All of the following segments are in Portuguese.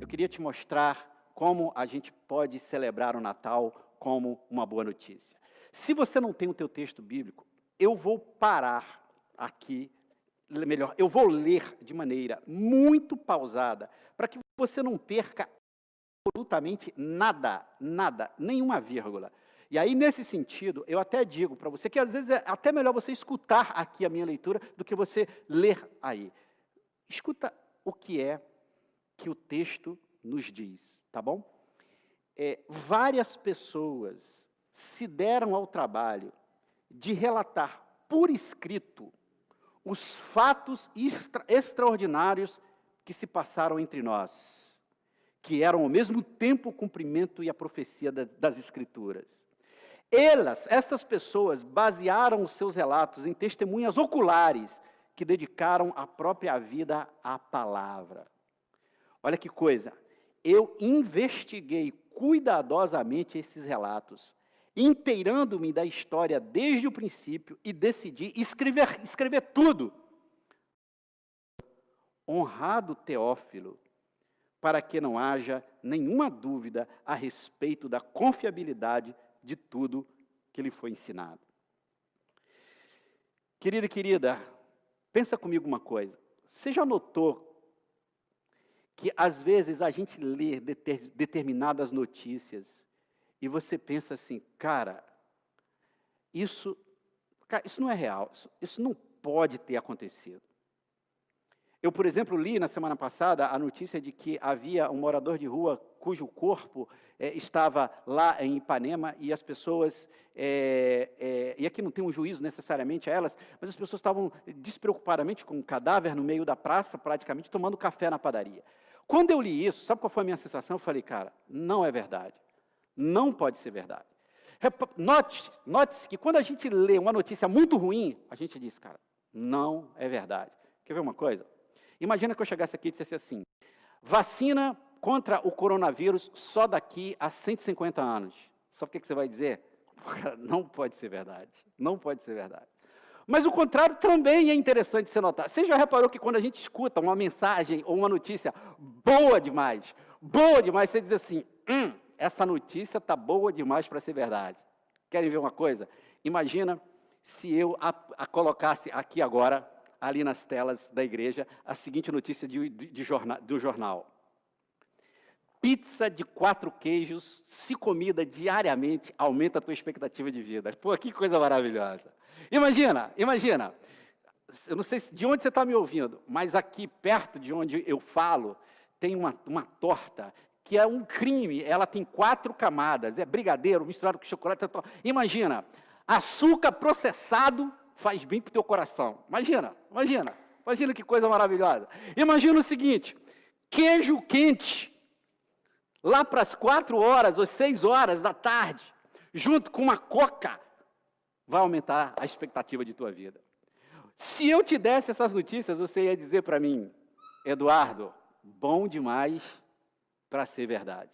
queria te mostrar como a gente pode celebrar o Natal como uma boa notícia. Se você não tem o teu texto bíblico, eu vou parar aqui, melhor, eu vou ler de maneira muito pausada, para que você não perca absolutamente nada, nenhuma vírgula. E aí, nesse sentido, eu até digo para você que às vezes é até melhor você escutar aqui a minha leitura do que você ler aí. Escuta o que é que o texto nos diz, tá bom? Várias pessoas se deram ao trabalho de relatar por escrito os fatos extraordinários que se passaram entre nós, que eram ao mesmo tempo o cumprimento e a profecia das Escrituras. Estas pessoas basearam os seus relatos em testemunhas oculares que dedicaram a própria vida à palavra. Olha que coisa, eu investiguei cuidadosamente esses relatos, inteirando-me da história desde o princípio e decidi escrever tudo. Honrado Teófilo, para que não haja nenhuma dúvida a respeito da confiabilidade de tudo que lhe foi ensinado. Querida e querida, pensa comigo uma coisa. Você já notou que às vezes a gente lê determinadas notícias e você pensa assim, cara, isso não é real, isso não pode ter acontecido. Eu, por exemplo, li na semana passada a notícia de que havia um morador de rua cujo corpo estava lá em Ipanema e as pessoas, e aqui não tem um juízo necessariamente a elas, mas as pessoas estavam despreocupadamente com um cadáver no meio da praça, praticamente tomando café na padaria. Quando eu li isso, sabe qual foi a minha sensação? Eu falei, cara, não é verdade. Não pode ser verdade. Note-se que quando a gente lê uma notícia muito ruim, a gente diz, cara, não é verdade. Quer ver uma coisa? Imagina que eu chegasse aqui e dissesse assim, vacina contra o coronavírus só daqui a 150 anos. Sabe o que você vai dizer? Cara, não pode ser verdade. Não pode ser verdade. Mas o contrário também é interessante você notar. Você já reparou que quando a gente escuta uma mensagem ou uma notícia boa demais, você diz assim, essa notícia está boa demais para ser verdade. Querem ver uma coisa? Imagina se eu colocasse aqui agora, ali nas telas da igreja, a seguinte notícia do jornal. Pizza de 4 queijos, se comida diariamente, aumenta a tua expectativa de vida. Pô, que coisa maravilhosa. Imagina. Eu não sei de onde você está me ouvindo, mas aqui perto de onde eu falo, tem uma torta que é um crime. Ela tem 4 camadas, é brigadeiro misturado com chocolate. Imagina, açúcar processado faz bem para o teu coração. Imagina que coisa maravilhosa. Imagina o seguinte, queijo quente, lá para as 4 horas ou 6 horas da tarde, junto com uma coca, vai aumentar a expectativa de tua vida. Se eu te desse essas notícias, você ia dizer para mim, Eduardo, bom demais para ser verdade.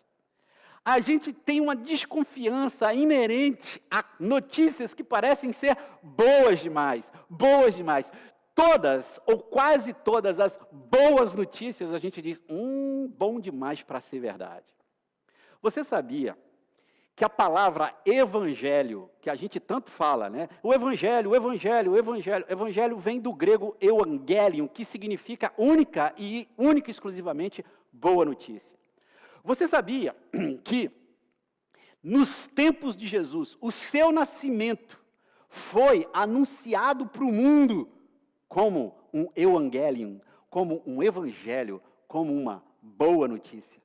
A gente tem uma desconfiança inerente a notícias que parecem ser boas demais. Todas, ou quase todas as boas notícias, a gente diz, bom demais para ser verdade. Você sabia que a palavra evangelho, que a gente tanto fala, né? O evangelho vem do grego euangelion, que significa única e exclusivamente boa notícia. Você sabia que nos tempos de Jesus, o seu nascimento foi anunciado para o mundo como um euangelion, como um evangelho, como uma boa notícia.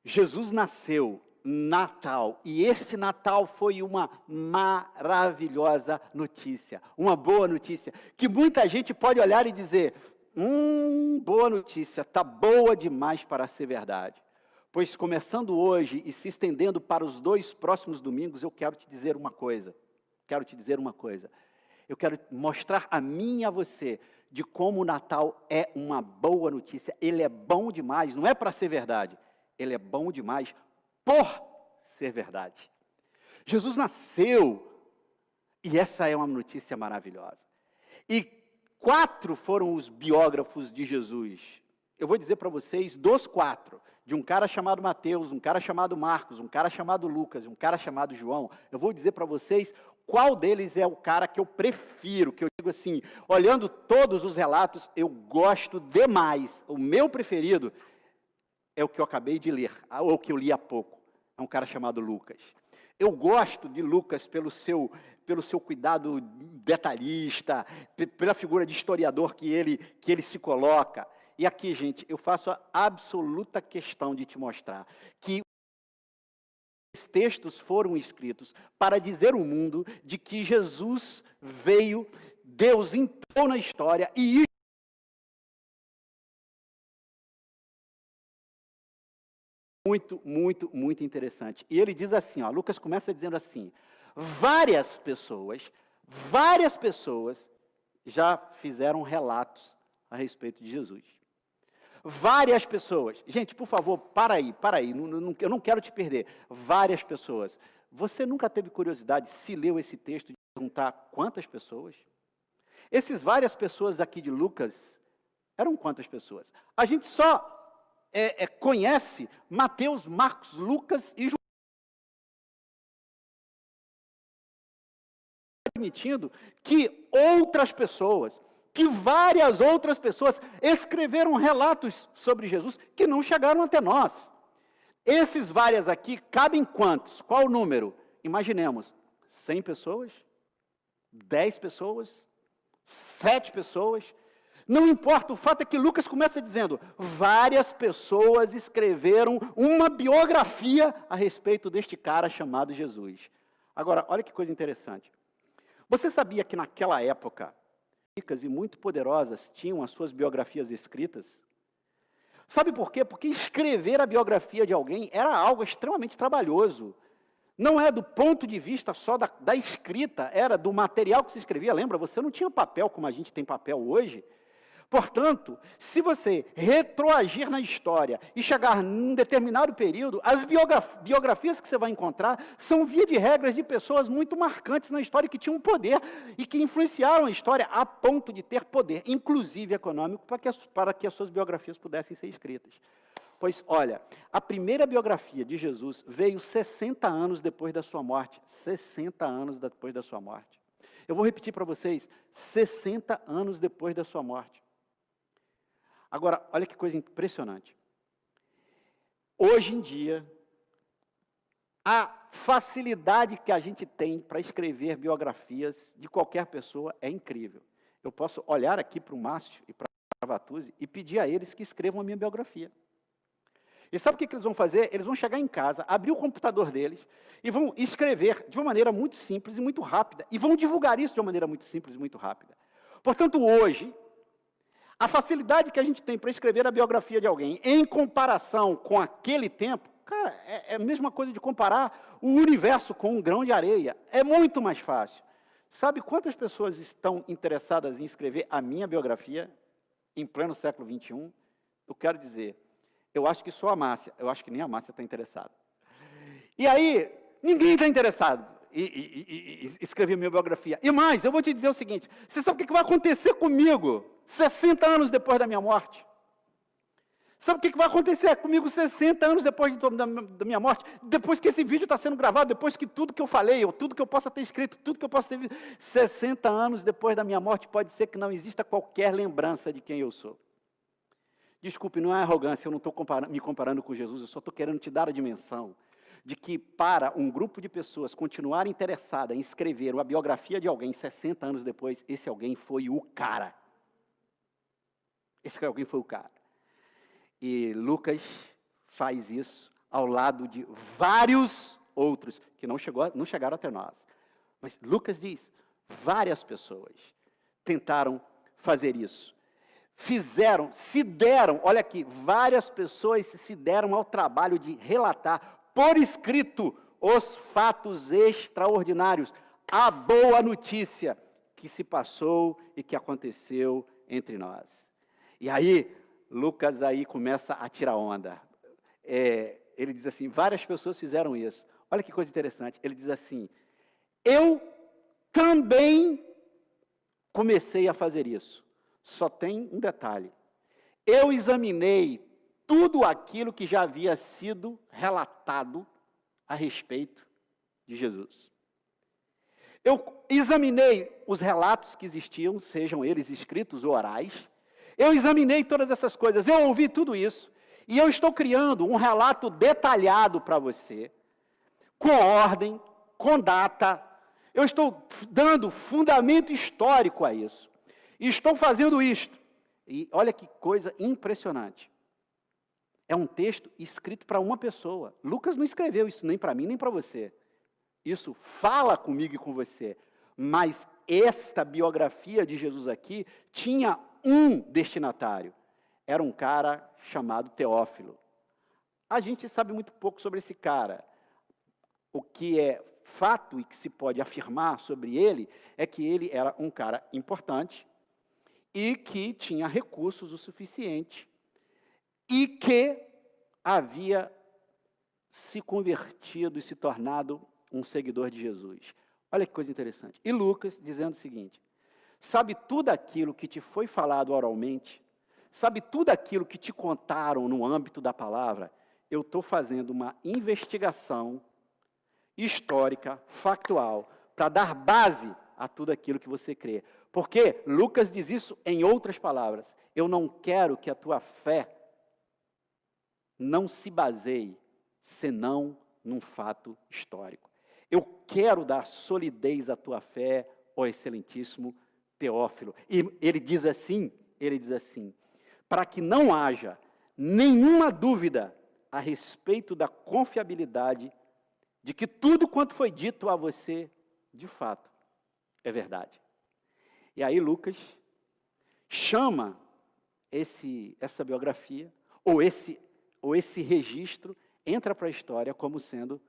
Jesus nasceu Natal, e esse Natal foi uma maravilhosa notícia, uma boa notícia, que muita gente pode olhar e dizer, boa notícia, está boa demais para ser verdade. Pois começando hoje e se estendendo para os 2 próximos domingos, eu quero te dizer uma coisa. Eu quero mostrar a mim e a você de como o Natal é uma boa notícia. Ele é bom demais, não é para ser verdade. Ele é bom demais por ser verdade. Jesus nasceu, e essa é uma notícia maravilhosa. E 4 foram os biógrafos de Jesus. eu vou dizer para vocês dos 4, de um cara chamado Mateus, um cara chamado Marcos, um cara chamado Lucas, um cara chamado João, eu vou dizer para vocês qual deles é o cara que eu prefiro, que eu digo assim, olhando todos os relatos, eu gosto demais. O meu preferido é o que eu acabei de ler, ou que eu li há pouco. É um cara chamado Lucas. Eu gosto de Lucas pelo seu cuidado detalhista, pela figura de historiador que ele se coloca. E aqui, gente, eu faço a absoluta questão de te mostrar que esses textos foram escritos para dizer ao mundo de que Jesus veio, Deus entrou na história e isso é muito, muito, muito interessante. E ele diz assim, ó, Lucas começa dizendo assim, várias pessoas já fizeram relatos a respeito de Jesus. Várias pessoas. Gente, por favor, para aí. Eu não quero te perder. Várias pessoas. Você nunca teve curiosidade, se leu esse texto, de perguntar quantas pessoas? Esses várias pessoas aqui de Lucas, eram quantas pessoas? A gente só conhece Mateus, Marcos, Lucas e João. Admitindo que outras pessoas, que várias outras pessoas escreveram relatos sobre Jesus que não chegaram até nós. Esses várias aqui cabem quantos? Qual o número? Imaginemos, 100 pessoas, 10 pessoas, 7 pessoas. Não importa, o fato é que Lucas começa dizendo, várias pessoas escreveram uma biografia a respeito deste cara chamado Jesus. Agora, olha que coisa interessante. Você sabia que naquela época, ricas e muito poderosas tinham as suas biografias escritas? Sabe por quê? Porque escrever a biografia de alguém era algo extremamente trabalhoso. Não é do ponto de vista só da escrita, era do material que se escrevia. Lembra, você não tinha papel como a gente tem papel hoje. Portanto, se você retroagir na história e chegar num determinado período, as biografias que você vai encontrar são, via de regras, de pessoas muito marcantes na história que tinham poder e que influenciaram a história a ponto de ter poder, inclusive econômico, para que as suas biografias pudessem ser escritas. Pois, olha, a primeira biografia de Jesus veio 60 anos depois da sua morte. 60 anos depois da sua morte. Eu vou repetir para vocês, 60 anos depois da sua morte. Agora, olha que coisa impressionante. Hoje em dia, a facilidade que a gente tem para escrever biografias de qualquer pessoa é incrível. Eu posso olhar aqui para o Márcio e para a Vatuzzi e pedir a eles que escrevam a minha biografia. E sabe o que eles vão fazer? Eles vão chegar em casa, abrir o computador deles e vão escrever de uma maneira muito simples e muito rápida. E vão divulgar isso de uma maneira muito simples e muito rápida. Portanto, hoje, a facilidade que a gente tem para escrever a biografia de alguém em comparação com aquele tempo, cara, é a mesma coisa de comparar o universo com um grão de areia. É muito mais fácil. Sabe quantas pessoas estão interessadas em escrever a minha biografia em pleno século XXI? Eu quero dizer, eu acho que só a Márcia, eu acho que nem a Márcia está interessada. E aí, ninguém está interessado em escrever minha biografia. E mais, eu vou te dizer o seguinte, você sabe o que vai acontecer comigo 60 anos depois da minha morte? Sabe o que vai acontecer comigo 60 anos depois da minha morte? Depois que esse vídeo está sendo gravado, depois que tudo que eu falei, ou tudo que eu possa ter escrito, tudo que eu possa ter visto, 60 anos depois da minha morte, pode ser que não exista qualquer lembrança de quem eu sou. Desculpe, não é arrogância, eu não estou me comparando com Jesus, eu só estou querendo te dar a dimensão de que para um grupo de pessoas continuar interessada em escrever uma biografia de alguém 60 anos depois, esse alguém foi o cara. Esse alguém foi o cara. E Lucas faz isso ao lado de vários outros que não chegaram até nós. Mas Lucas diz, várias pessoas tentaram fazer isso. Olha aqui, várias pessoas se deram ao trabalho de relatar por escrito os fatos extraordinários, a boa notícia que se passou e que aconteceu entre nós. E aí, Lucas aí começa a tirar onda. Ele diz assim, várias pessoas fizeram isso. Olha que coisa interessante, ele diz assim, eu também comecei a fazer isso. Só tem um detalhe, eu examinei tudo aquilo que já havia sido relatado a respeito de Jesus. Eu examinei os relatos que existiam, sejam eles escritos ou orais. Eu examinei todas essas coisas, eu ouvi tudo isso. E eu estou criando um relato detalhado para você, com ordem, com data. Eu estou dando fundamento histórico a isso. E estou fazendo isto. E olha que coisa impressionante. É um texto escrito para uma pessoa. Lucas não escreveu isso nem para mim, nem para você. Isso fala comigo e com você. Mas esta biografia de Jesus aqui tinha um destinatário. Era um cara chamado Teófilo. A gente sabe muito pouco sobre esse cara. O que é fato e que se pode afirmar sobre ele é que ele era um cara importante e que tinha recursos o suficiente e que havia se convertido e se tornado um seguidor de Jesus. Olha que coisa interessante. E Lucas dizendo o seguinte: sabe tudo aquilo que te foi falado oralmente? Sabe tudo aquilo que te contaram no âmbito da palavra? Eu estou fazendo uma investigação histórica, factual, para dar base a tudo aquilo que você crê. Porque Lucas diz isso em outras palavras. Eu não quero que a tua fé não se baseie senão num fato histórico. Eu quero dar solidez à tua fé, ó excelentíssimo Teófilo. E ele diz assim, para que não haja nenhuma dúvida a respeito da confiabilidade de que tudo quanto foi dito a você, de fato, é verdade. E aí Lucas chama essa biografia, ou esse registro, entra para a história como sendo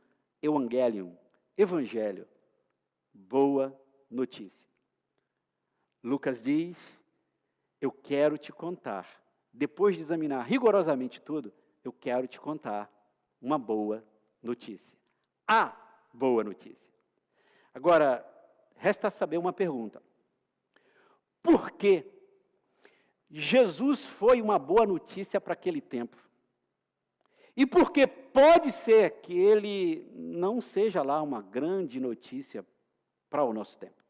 Evangelium, Evangelho, boa notícia. Lucas diz, eu quero te contar, depois de examinar rigorosamente tudo, eu quero te contar uma boa notícia. A boa notícia. Agora, resta saber uma pergunta. Por que Jesus foi uma boa notícia para aquele tempo? E por que pode ser que ele não seja lá uma grande notícia para o nosso tempo?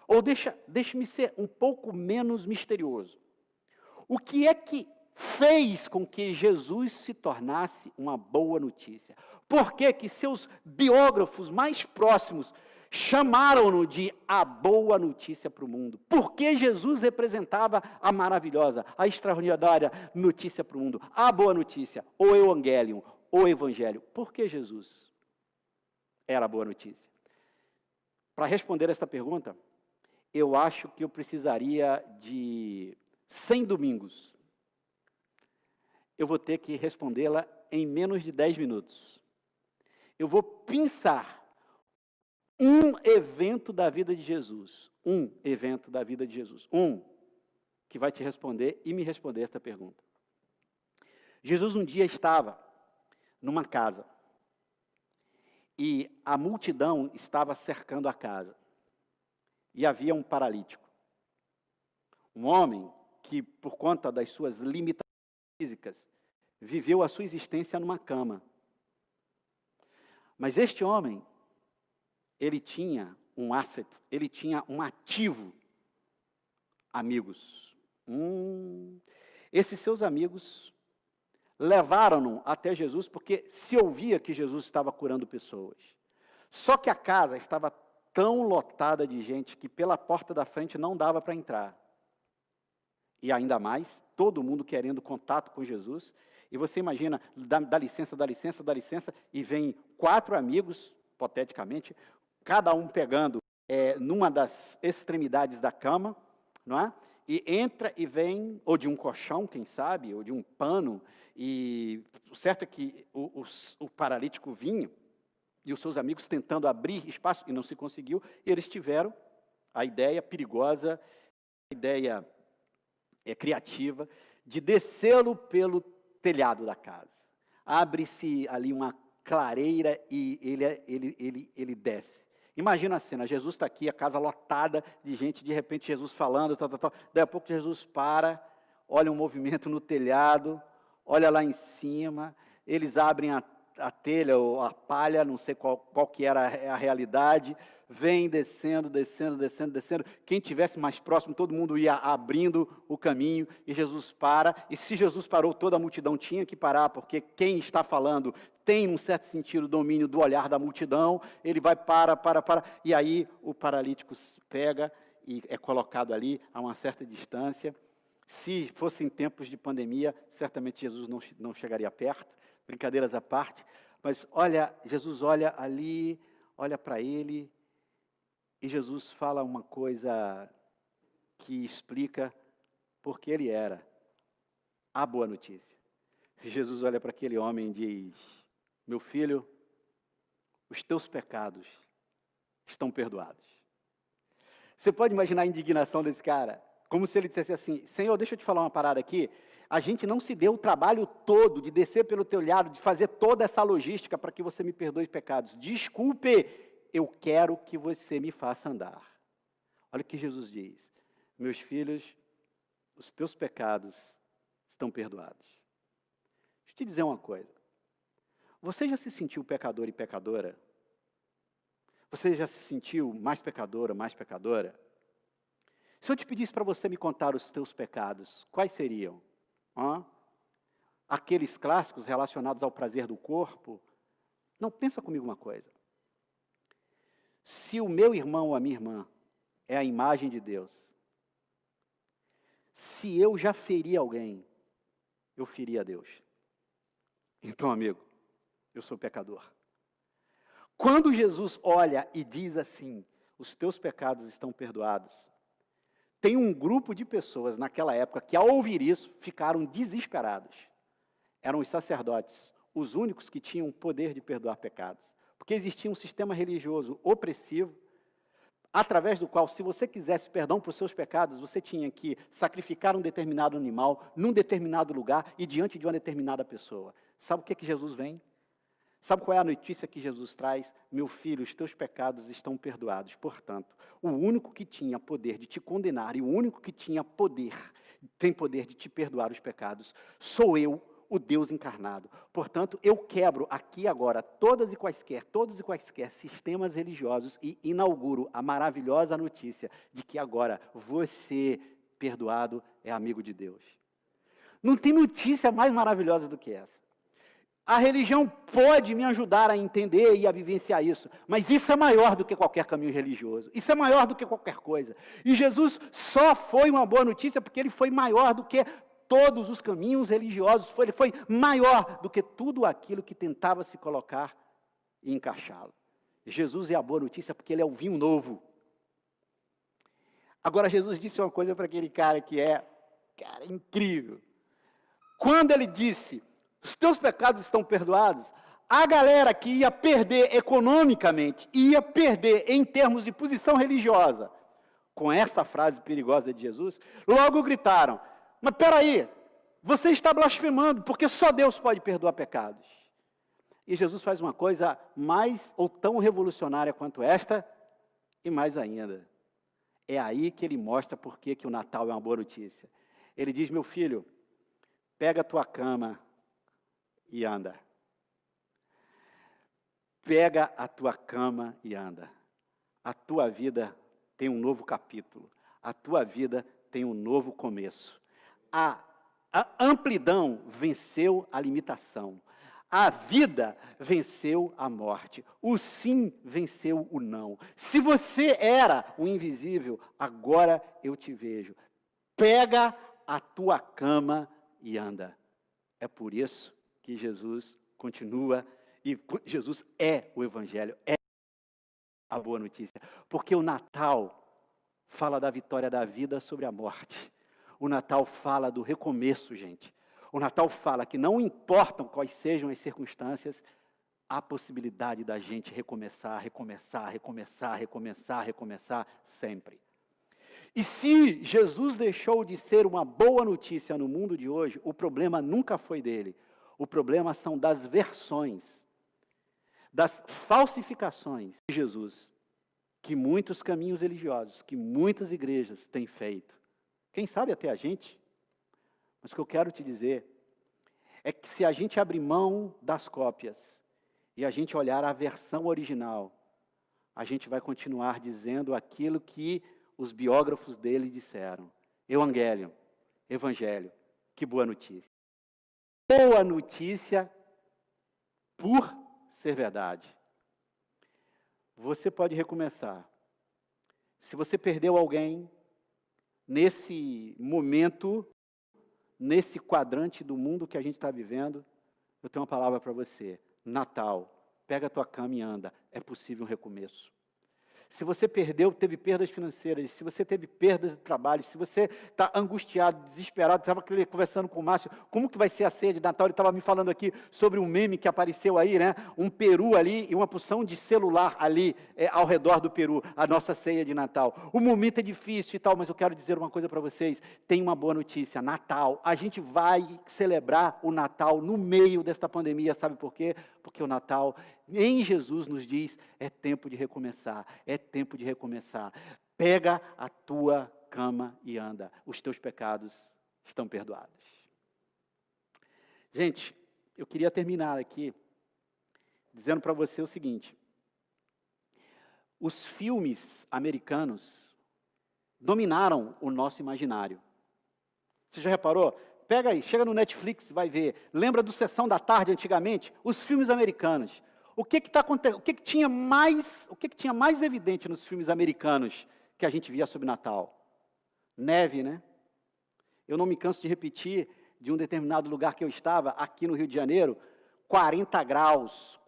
Ou deixe-me ser um pouco menos misterioso. O que é que fez com que Jesus se tornasse uma boa notícia? Por que que seus biógrafos mais próximos chamaram-no de a boa notícia para o mundo? Por que Jesus representava a maravilhosa, a extraordinária notícia para o mundo? A boa notícia, o Evangelium, o Evangelho. Por que Jesus era a boa notícia? Para responder esta pergunta, eu acho que eu precisaria de 100 domingos. Eu vou ter que respondê-la em menos de 10 minutos. Eu vou pensar um evento da vida de Jesus. Um evento da vida de Jesus. Um que vai te responder e me responder esta pergunta. Jesus um dia estava numa casa e a multidão estava cercando a casa. E havia um paralítico. Um homem que, por conta das suas limitações físicas, viveu a sua existência numa cama. Mas este homem, ele tinha um asset, ele tinha um ativo, amigos. Esses seus amigos levaram-no até Jesus, porque se ouvia que Jesus estava curando pessoas. Só que a casa estava tão lotada de gente que pela porta da frente não dava para entrar. E ainda mais, todo mundo querendo contato com Jesus. E você imagina, dá licença, e vem 4 amigos, hipoteticamente, cada um pegando numa das extremidades da cama, não é? E entra e vem, ou de um colchão, quem sabe, ou de um pano, e o certo é que o paralítico vinha, e os seus amigos tentando abrir espaço, e não se conseguiu, e eles tiveram a ideia perigosa, a ideia criativa, de descê-lo pelo telhado da casa. Abre-se ali uma clareira e ele desce. Imagina a cena, Jesus está aqui, a casa lotada de gente, de repente Jesus falando, tal. Daí a pouco Jesus para, olha um movimento no telhado, olha lá em cima, eles abrem a telha ou a palha, não sei qual que era a realidade, vem descendo, descendo, descendo, descendo. Quem tivesse mais próximo, todo mundo ia abrindo o caminho e Jesus para. E se Jesus parou, toda a multidão tinha que parar, porque quem está falando tem, num certo sentido, o domínio do olhar da multidão. Ele vai, para. E aí o paralítico pega e é colocado ali a uma certa distância. Se fossem tempos de pandemia, certamente Jesus não chegaria perto. Brincadeiras à parte. Mas olha, Jesus olha ali, olha para ele, e Jesus fala uma coisa que explica por que ele era a boa notícia. Jesus olha para aquele homem e diz: meu filho, os teus pecados estão perdoados. Você pode imaginar a indignação desse cara? Como se ele dissesse assim: Senhor, deixa eu te falar uma parada aqui. A gente não se deu o trabalho todo de descer pelo teu telhado, de fazer toda essa logística para que você me perdoe os pecados. Desculpe, eu quero que você me faça andar. Olha o que Jesus diz: meus filhos, os teus pecados estão perdoados. Deixa eu te dizer uma coisa. Você já se sentiu pecador e pecadora? Você já se sentiu mais pecadora, mais pecadora? Se eu te pedisse para você me contar os teus pecados, quais seriam? Aqueles clássicos relacionados ao prazer do corpo? Não, pensa comigo uma coisa. Se o meu irmão ou a minha irmã é a imagem de Deus, se eu já feri alguém, eu feri a Deus. Então, amigo, eu sou pecador. Quando Jesus olha e diz assim: os teus pecados estão perdoados, tem um grupo de pessoas naquela época que, ao ouvir isso, ficaram desesperados. Eram os sacerdotes, os únicos que tinham o poder de perdoar pecados. Porque existia um sistema religioso opressivo, através do qual, se você quisesse perdão por seus pecados, você tinha que sacrificar um determinado animal, num determinado lugar e diante de uma determinada pessoa. Sabe o que Jesus vem? Sabe qual é a notícia que Jesus traz? Meu filho, os teus pecados estão perdoados. Portanto, o único que tinha poder de te condenar e o único que tem poder de te perdoar os pecados, sou eu, o Deus encarnado. Portanto, eu quebro aqui agora todos e quaisquer sistemas religiosos e inauguro a maravilhosa notícia de que agora você, perdoado, é amigo de Deus. Não tem notícia mais maravilhosa do que essa. A religião pode me ajudar a entender e a vivenciar isso, mas isso é maior do que qualquer caminho religioso, isso é maior do que qualquer coisa. E Jesus só foi uma boa notícia porque ele foi maior do que todos os caminhos religiosos, ele foi maior do que tudo aquilo que tentava se colocar e encaixá-lo. Jesus é a boa notícia porque ele é o vinho novo. Agora, Jesus disse uma coisa para aquele cara que é, incrível. Quando ele disse: os teus pecados estão perdoados, a galera que ia perder economicamente, ia perder em termos de posição religiosa, com essa frase perigosa de Jesus, logo gritaram: mas peraí, você está blasfemando, porque só Deus pode perdoar pecados. E Jesus faz uma coisa mais ou tão revolucionária quanto esta, e mais ainda. É aí que ele mostra por que o Natal é uma boa notícia. Ele diz: meu filho, pega a tua cama e anda. Pega a tua cama e anda. A tua vida tem um novo capítulo. A tua vida tem um novo começo. A amplidão venceu a limitação. A vida venceu a morte. O sim venceu o não. Se você era o invisível, agora eu te vejo. Pega a tua cama e anda. É por isso que Jesus continua, e Jesus é o Evangelho, é a boa notícia. Porque o Natal fala da vitória da vida sobre a morte. O Natal fala do recomeço, gente. O Natal fala que não importam quais sejam as circunstâncias, há a possibilidade da gente recomeçar sempre. E se Jesus deixou de ser uma boa notícia no mundo de hoje, o problema nunca foi dele. O problema são das versões, das falsificações de Jesus, que muitos caminhos religiosos, que muitas igrejas têm feito. Quem sabe até a gente. Mas o que eu quero te dizer é que se a gente abrir mão das cópias e a gente olhar a versão original, a gente vai continuar dizendo aquilo que os biógrafos dele disseram. Evangelho, que boa notícia. Boa notícia por ser verdade. Você pode recomeçar. Se você perdeu alguém nesse momento, nesse quadrante do mundo que a gente está vivendo, eu tenho uma palavra para você. Natal, pega a tua cama e anda. É possível um recomeço. Se você perdeu, teve perdas financeiras, se você teve perdas de trabalho, se você está angustiado, desesperado, estava conversando com o Márcio, como que vai ser a ceia de Natal? Ele estava me falando aqui sobre um meme que apareceu aí, né? Um peru ali e uma porção de celular ali ao redor do peru, a nossa ceia de Natal. O momento é difícil e tal, mas eu quero dizer uma coisa para vocês, tem uma boa notícia, Natal. A gente vai celebrar o Natal no meio desta pandemia, sabe por quê? Porque o Natal, em Jesus, nos diz, é tempo de recomeçar, é tempo de recomeçar. Pega a tua cama e anda. Os teus pecados estão perdoados. Gente, eu queria terminar aqui dizendo para você o seguinte. Os filmes americanos dominaram o nosso imaginário. Você já reparou? Pega aí, chega no Netflix, vai ver. Lembra do Sessão da Tarde antigamente? Os filmes americanos. O que está acontecendo? O que tinha mais evidente nos filmes americanos que a gente via sobre Natal? Neve, né? Eu não me canso de repetir de um determinado lugar que eu estava, aqui no Rio de Janeiro, 40 graus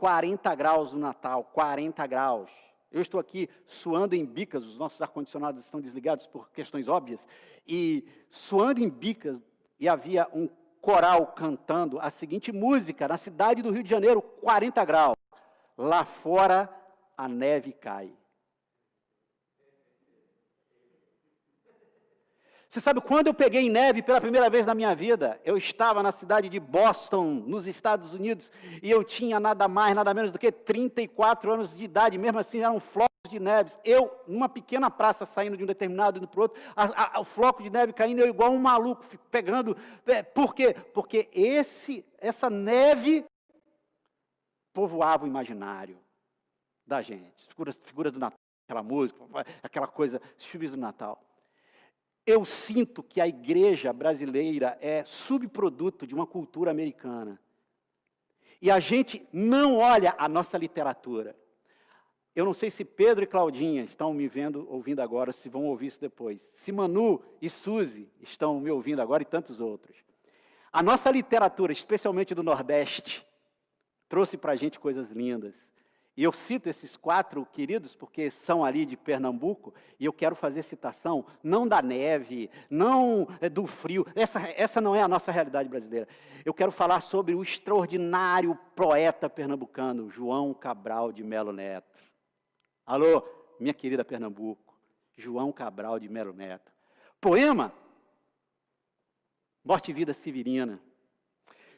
no Natal, 40 graus. Eu estou aqui suando em bicas, os nossos ar-condicionados estão desligados por questões óbvias, e suando em bicas, e havia um coral cantando a seguinte música, na cidade do Rio de Janeiro, 40 graus. Lá fora, a neve cai. Você sabe, quando eu peguei neve pela primeira vez na minha vida, eu estava na cidade de Boston, nos Estados Unidos, e eu tinha nada mais, nada menos do que 34 anos de idade, mesmo assim eram flocos de neve. Eu, numa pequena praça, saindo de um determinado indo para o outro, o floco de neve caindo, eu igual um maluco, pegando. Por quê? Porque essa neve povoava o imaginário da gente. Figura do Natal, aquela música, aquela coisa, os filmes do Natal. Eu sinto que a igreja brasileira é subproduto de uma cultura americana. E a gente não olha a nossa literatura. Eu não sei se Pedro e Claudinha estão me ouvindo agora, se vão ouvir isso depois. Se Manu e Suzy estão me ouvindo agora e tantos outros. A nossa literatura, especialmente do Nordeste, trouxe para a gente coisas lindas. E eu cito esses 4 queridos, porque são ali de Pernambuco, e eu quero fazer citação, não da neve, não do frio, essa não é a nossa realidade brasileira. Eu quero falar sobre o extraordinário poeta pernambucano, João Cabral de Melo Neto. Alô, minha querida Pernambuco, João Cabral de Melo Neto. Poema, Morte e Vida Severina,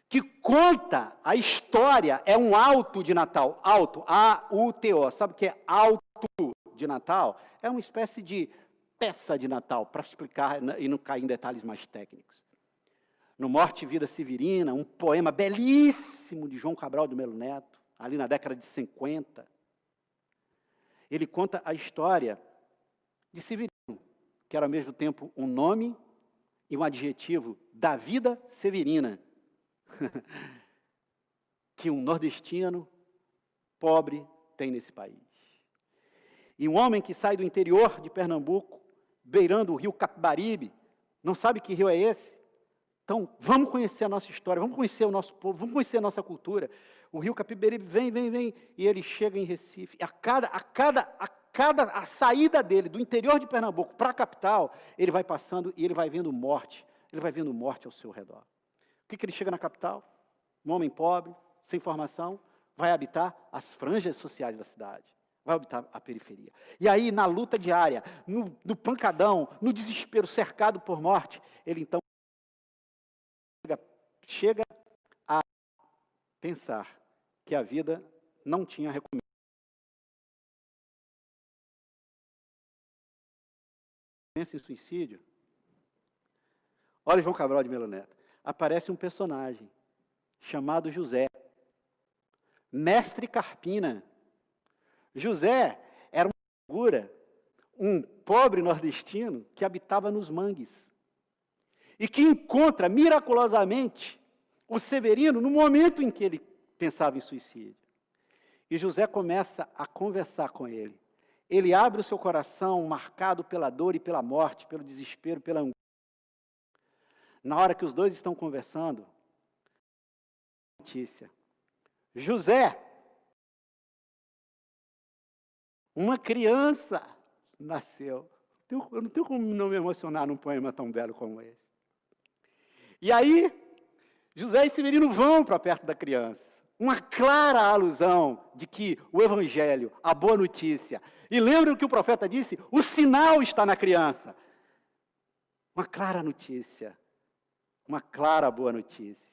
que conta a história, é um auto de Natal, auto, A-U-T-O, sabe o que é auto de Natal? É uma espécie de peça de Natal, para explicar e não cair em detalhes mais técnicos. No Morte e Vida Severina, um poema belíssimo de João Cabral de Melo Neto, ali na década de 50, ele conta a história de Severino, que era ao mesmo tempo um nome e um adjetivo da vida severina, que um nordestino pobre tem nesse país. E um homem que sai do interior de Pernambuco, beirando o rio Capibaribe, não sabe que rio é esse? Então, vamos conhecer a nossa história, vamos conhecer o nosso povo, vamos conhecer a nossa cultura. O rio Capibaribe vem, e ele chega em Recife. E a saída dele, do interior de Pernambuco para a capital, ele vai passando e ele vai vendo morte ao seu redor. O que ele chega na capital? Um homem pobre, sem formação, vai habitar as franjas sociais da cidade, vai habitar a periferia. E aí, na luta diária, no pancadão, no desespero, cercado por morte, ele então chega a pensar que a vida não tinha recomeço. Pensa em suicídio. Olha João Cabral de Melo Neto. aparece um personagem chamado José, mestre Carpina. José era uma figura, um pobre nordestino que habitava nos mangues e que encontra miraculosamente o Severino no momento em que ele pensava em suicídio. E José começa a conversar com ele. Ele abre o seu coração marcado pela dor e pela morte, pelo desespero, pela angústia. Na hora que os dois estão conversando, notícia. José, uma criança nasceu. Eu não tenho como não me emocionar num poema tão belo como esse. E aí, José e Severino vão para perto da criança. Uma clara alusão de que o Evangelho, a boa notícia. E lembra o que o profeta disse? O sinal está na criança. Uma clara notícia. Uma clara boa notícia.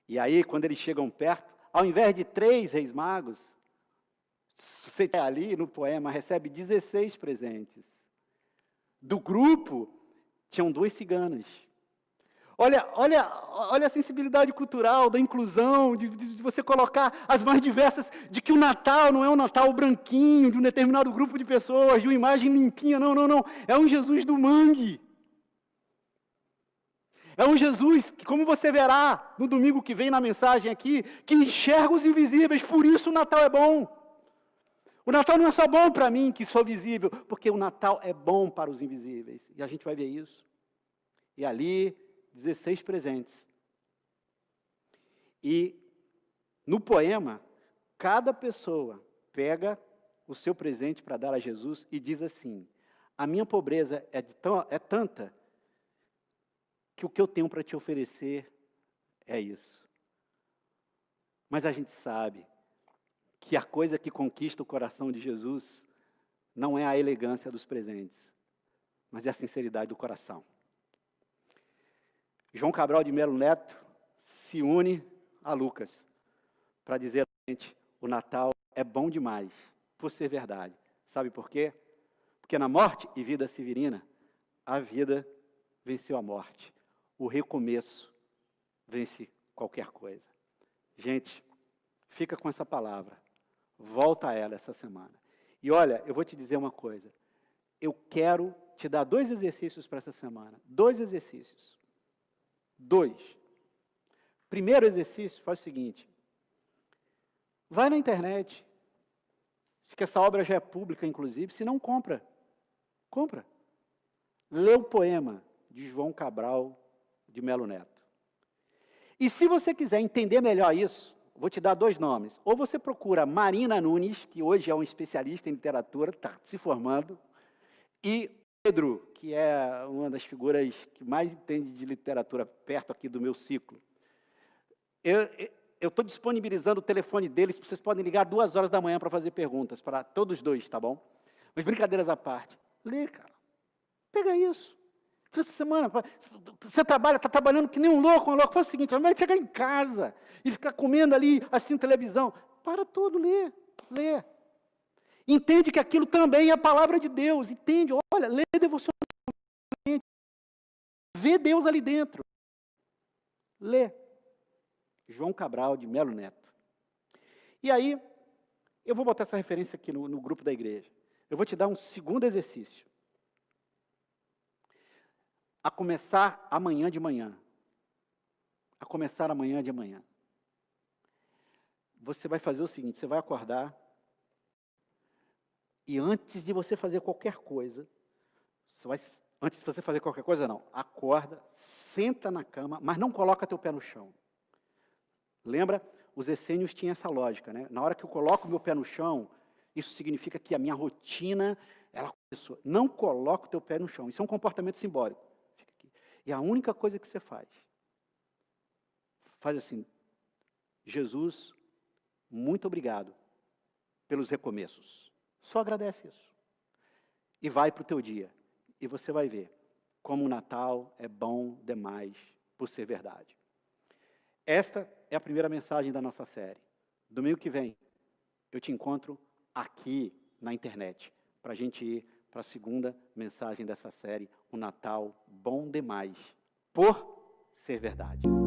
E aí, quando eles chegam perto, ao invés de 3 reis magos, você ali no poema recebe 16 presentes. Do grupo, tinham 2 ciganas. Olha a sensibilidade cultural, da inclusão, de você colocar as mais diversas, de que o Natal não é um Natal branquinho, de um determinado grupo de pessoas, de uma imagem limpinha, não. É um Jesus do mangue. É um Jesus que, como você verá no domingo que vem na mensagem aqui, que enxerga os invisíveis, por isso o Natal é bom. O Natal não é só bom para mim, que sou visível, porque o Natal é bom para os invisíveis. E a gente vai ver isso. E ali, 16 presentes. E no poema, cada pessoa pega o seu presente para dar a Jesus e diz assim: a minha pobreza é tanta que o que eu tenho para te oferecer é isso. Mas a gente sabe que a coisa que conquista o coração de Jesus não é a elegância dos presentes, mas é a sinceridade do coração. João Cabral de Melo Neto se une a Lucas para dizer a gente: o Natal é bom demais, por ser verdade. Sabe por quê? Porque na morte e vida severina, a vida venceu a morte. O recomeço vence qualquer coisa. Gente, fica com essa palavra. Volta a ela essa semana. E olha, eu vou te dizer uma coisa. Eu quero te dar 2 exercícios para essa semana. 2 exercícios. 2. Primeiro exercício, faz o seguinte. Vai na internet. Acho que essa obra já é pública, inclusive. Se não, compra. Compra. Lê o poema de João Cabral de Melo Neto. E se você quiser entender melhor isso, vou te dar 2 nomes. Ou você procura Marina Nunes, que hoje é um especialista em literatura, está se formando, e Pedro, que é uma das figuras que mais entende de literatura perto aqui do meu ciclo. Eu estou disponibilizando o telefone deles, vocês podem ligar 2 horas da manhã para fazer perguntas, para todos 2, tá bom? Mas brincadeiras à parte. Lê, cara. Pega isso. Essa semana, você está trabalhando que nem um louco, faz o seguinte, vai chegar em casa e ficar comendo ali, assim, televisão. Para tudo, lê. Entende que aquilo também é a palavra de Deus, entende? Olha, lê devocionalmente, vê Deus ali dentro. Lê. João Cabral de Melo Neto. E aí, eu vou botar essa referência aqui no grupo da igreja. Eu vou te dar um segundo exercício. A começar amanhã de manhã. A começar amanhã de manhã. Você vai fazer o seguinte, você vai acordar e antes de você fazer qualquer coisa, antes de você fazer qualquer coisa não, acorda, senta na cama, mas não coloca teu pé no chão. Lembra? Os essênios tinham essa lógica, né? Na hora que eu coloco o meu pé no chão, isso significa que a minha rotina, ela começou. Não coloca o teu pé no chão. Isso é um comportamento simbólico. E a única coisa que você faz assim, Jesus, muito obrigado pelos recomeços. Só agradece isso. E vai para o teu dia. E você vai ver como o Natal é bom demais por ser verdade. Esta é a primeira mensagem da nossa série. Domingo que vem, eu te encontro aqui na internet, para a gente ir para a segunda mensagem dessa série, o Natal bom demais, por ser verdade.